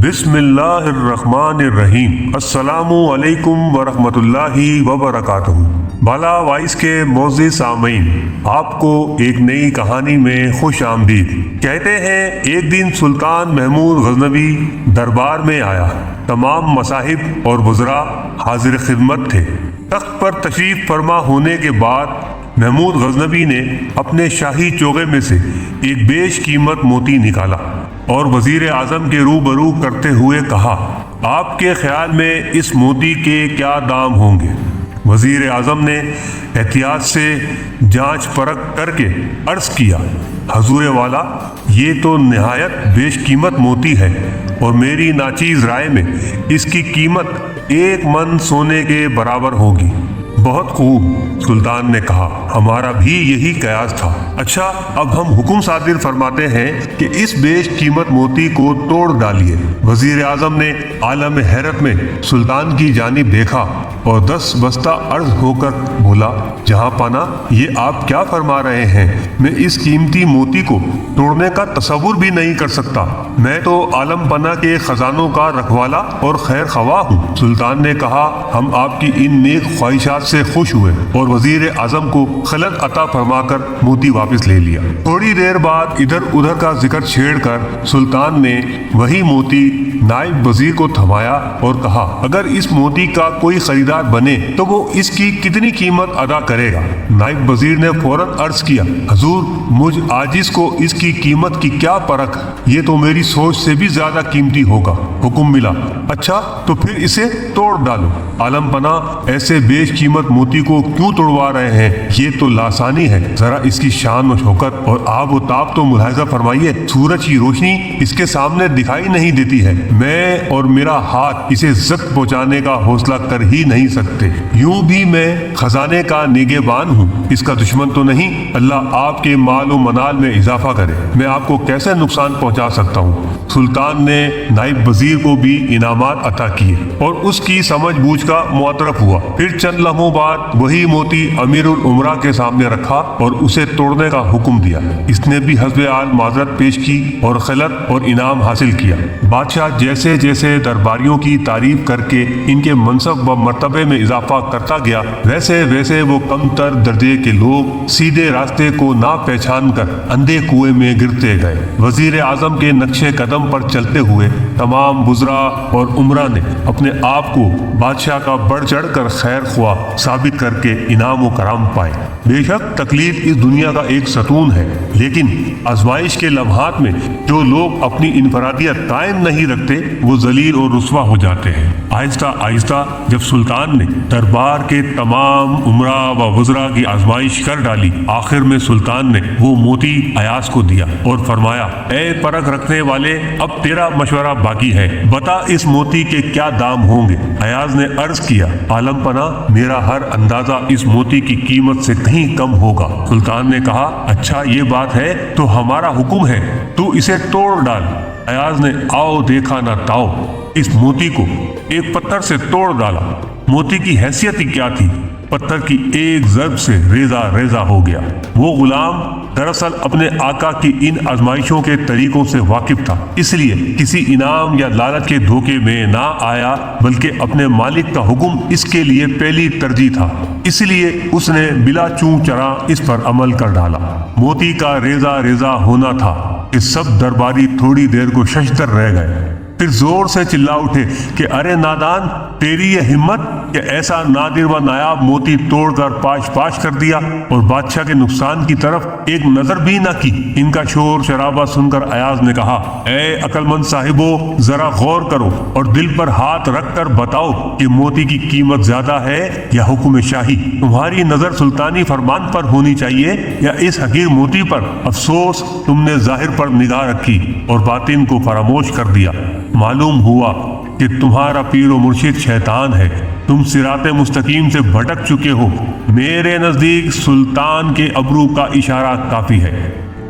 بسم اللہ الرحمن الرحیم۔ السلام علیکم ورحمۃ اللہ وبرکاتہ۔ بالا وائس کے معزز سامعین، آپ کو ایک نئی کہانی میں خوش آمدید۔ کہتے ہیں ایک دن سلطان محمود غزنوی دربار میں آیا۔ تمام مصاحب اور وزراء حاضر خدمت تھے۔ تخت پر تشریف فرما ہونے کے بعد محمود غزنوی نے اپنے شاہی چوغے میں سے ایک بیش قیمت موتی نکالا اور وزیر اعظم کے روبرو کرتے ہوئے کہا، آپ کے خیال میں اس موتی کے کیا دام ہوں گے؟ وزیر اعظم نے احتیاط سے جانچ پرکھ کر کے عرض کیا، حضور والا، یہ تو نہایت بیش قیمت موتی ہے اور میری ناچیز رائے میں اس کی قیمت 1 من سونے کے برابر ہوگی۔ بہت خوب، سلطان نے کہا، ہمارا بھی یہی قیاس تھا۔ اچھا، اب ہم حکم صادر فرماتے ہیں کہ اس بیش قیمت موتی کو توڑ ڈالیے۔ وزیر اعظم نے عالم حیرت میں سلطان کی جانب دیکھا اور 10 بستہ عرض ہو کر بولا، جہاں پناہ، یہ آپ کیا فرما رہے ہیں؟ میں اس قیمتی موتی کو توڑنے کا تصور بھی نہیں کر سکتا۔ میں تو عالم پناہ کے خزانوں کا رکھوالا اور خیر خواہ ہوں۔ سلطان نے کہا، ہم آپ کی ان نیک خواہشات سے خوش ہوئے اور وزیر اعظم کو خلعت عطا فرما کر موتی واپس لے لیا۔ تھوڑی دیر بعد ادھر ادھر کا ذکر چھیڑ کر سلطان نے وہی موتی نائب وزیر کو تھمایا اور کہا، اگر اس موتی کا کوئی خریدار بنے تو وہ اس کی کتنی قیمت ادا کرے گا؟ نائب وزیر نے فوراً عرض کیا، حضور، مجھ عاجز کو اس کی قیمت کی کیا پرکھ، یہ تو میری سوچ سے بھی زیادہ قیمتی ہوگا۔ حکم ملا، اچھا تو پھر اسے توڑ ڈالو۔ عالم پناہ ایسے بیش قیمت موتی کو کیوں توڑوا رہے ہیں؟ یہ تو لاسانی ہے، ذرا اس کی شان و شوکت اور آب و تاب تو ملاحظہ فرمائیے۔ سورج کی روشنی اس کے سامنے دکھائی نہیں دیتی ہے، میں اور میرا ہاتھ اسے زخم پہنچانے کا حوصلہ کر ہی نہیں سکتے۔ یوں بھی میں خزانے کا نگہبان ہوں، اس کا دشمن تو نہیں۔ اللہ آپ کے مال و منال میں اضافہ کرے، میں آپ کو کیسے نقصان پہنچا سکتا ہوں؟ سلطان نے نائب وزیر کو بھی انعامات عطا کیے اور اس کی سمجھ بوجھ کا معترف ہوا۔ پھر چند لمحوں بعد وہی موتی امیر الامراء کے سامنے رکھا اور اسے توڑنے کا حکم دیا۔ اس نے بھی حسب حال معذرت پیش کی اور خلعت اور انعام حاصل کیا۔ بادشاہ جیسے جیسے درباریوں کی تعریف کر کے ان کے منصب و مرتبے میں اضافہ کرتا گیا، ویسے ویسے وہ کم تر درجے کے لوگ سیدھے راستے کو نہ پہچان کر اندھے کنویں میں گرتے گئے۔ وزیر اعظم کے نقش قدم پر چلتے ہوئے تمام وزراء اور امراء نے اپنے آپ کو بادشاہ کا بڑھ چڑھ کر خیر خواہ ثابت کر کے انعام و کرام پائے۔ بے شک تکلیف اس دنیا کا ایک ستون ہے، لیکن آزمائش کے لمحات میں جو لوگ اپنی انفرادیت قائم نہیں رکھتے وہ ذلیل اور رسوا ہو جاتے ہیں۔ آہستہ آہستہ جب سلطان نے دربار کے تمام امراء و وزراء کی آزمائش کر ڈالی، آخر میں سلطان نے وہ موتی ایاز کو دیا اور فرمایا، اے پرکھ رکھنے والے، اب تیرا مشورہ باقی ہے، بتا اس موتی کے کیا دام ہوں گے؟ ایاز نے عرض کیا، عالم پناہ، میرا ہر اندازہ اس موتی کی قیمت سے کہیں کم ہوگا۔ سلطان نے کہا، اچھا یہ بات ہے تو ہمارا حکم ہے، تو اسے توڑ ڈال۔ ایاز نے آؤ دیکھا نہ تاؤ اس موتی کو ایک پتھر سے توڑ ڈالا۔ موتی کی حیثیت ہی کیا تھی، پتھر کی ایک ضرب سے ریزہ ریزہ ہو گیا۔ وہ غلام دراصل اپنے آقا کی ان آزمائشوں کے طریقوں سے واقف تھا، اس لیے کسی انعام یا لالچ کے دھوکے میں نہ آیا، بلکہ اپنے مالک کا حکم اس کے لیے پہلی ترجیح تھا، اس لیے اس نے بلا چوں چرا اس پر عمل کر ڈالا۔ موتی کا ریزہ ریزہ ہونا تھا کہ سب درباری تھوڑی دیر کو ششدر رہ گئے، پھر زور سے چلا اٹھے کہ ارے نادان، تیری یہ ہمت کہ ایسا نادر و نایاب موتی توڑ کر پاش پاش کر دیا اور بادشاہ کے نقصان کی طرف ایک نظر بھی نہ کی۔ ان کا شور شرابہ سن کر ایاز نے کہا، اے عقل مند صاحبو، ذرا غور کرو اور دل پر ہاتھ رکھ کر بتاؤ کہ موتی کی قیمت زیادہ ہے یا حکم شاہی؟ تمہاری نظر سلطانی فرمان پر ہونی چاہیے یا اس حقیر موتی پر؟ افسوس، تم نے ظاہر پر نگاہ رکھی اور باطن کو فراموش کر دیا۔ معلوم ہوا کہ تمہارا پیر و مرشد شیطان ہے، تم صراط مستقیم سے بھٹک چکے ہو۔ میرے نزدیک سلطان کے ابرو کا اشارہ کافی ہے۔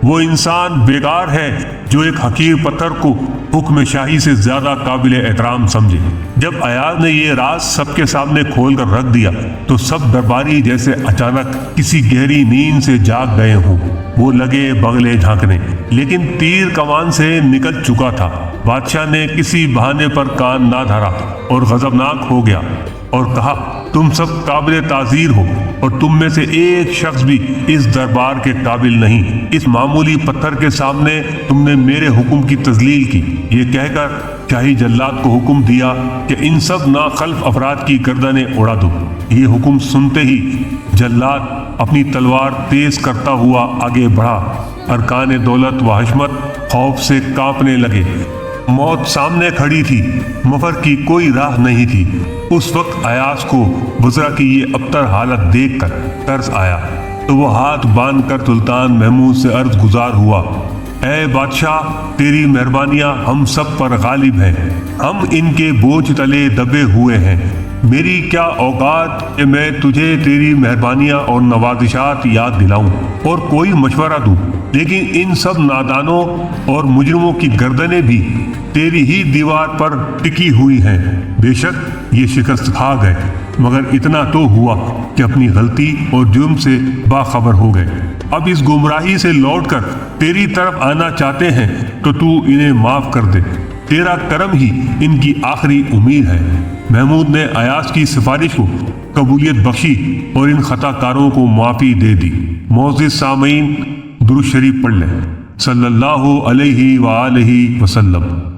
وہ انسان بیکار ہے جو ایک حقیر پتھر کو حکم شاہی سے زیادہ قابل احترام سمجھے۔ جب ایاز نے یہ راز سب کے سامنے کھول کر رکھ دیا تو سب درباری جیسے اچانک کسی گہری نیند سے جاگ گئے ہوں۔ وہ لگے بغلے جھانکنے، لیکن تیر کمان سے نکل چکا تھا۔ بادشاہ نے کسی بہانے پر کان نہ دھرا اور غضبناک ہو گیا اور کہا، تم سب قابل تعزیر ہو اور تم میں سے ایک شخص بھی اس دربار کے قابل نہیں۔ اس معمولی پتھر کے سامنے تم نے میرے حکم کی تذلیل کی۔ یہ کہہ کر شاہی جلاد کو حکم دیا کہ ان سب ناخلف افراد کی گردنیں اڑا دو۔ یہ حکم سنتے ہی جلاد اپنی تلوار تیز کرتا ہوا آگے بڑھا۔ ارکان دولت و حشمت خوف سے کانپنے لگے۔ موت سامنے کھڑی تھی، مفر کی کوئی راہ نہیں تھی۔ اس وقت ایاز کو وزرا کی یہ ابتر حالت دیکھ کر ترس آیا تو وہ ہاتھ باندھ کر سلطان محمود سے عرض گزار ہوا، اے بادشاہ، تیری مہربانیاں ہم سب پر غالب ہیں، ہم ان کے بوجھ تلے دبے ہوئے ہیں۔ میری کیا اوقات کہ میں تجھے تیری مہربانیاں اور نوازشات یاد دلاؤں اور کوئی مشورہ دوں، لیکن ان سب نادانوں اور مجرموں کی گردنیں بھی تیری ہی دیوار پر ٹکی ہوئی ہیں۔ بے شک یہ شکست کھا گئے، مگر اتنا تو ہوا کہ اپنی غلطی اور جرم سے باخبر ہو گئے۔ اب اس گمراہی سے لوٹ کر تیری طرف آنا چاہتے ہیں تو تو انہیں معاف کر دے، تیرا کرم ہی ان کی آخری امید ہے۔ محمود نے ایاز کی سفارش کو قبولیت بخشی اور ان خطا کاروں کو معافی دے دی۔ معزز سامعین، درود شریف پڑھ لیں۔ صلی اللہ علیہ وآلہ وسلم۔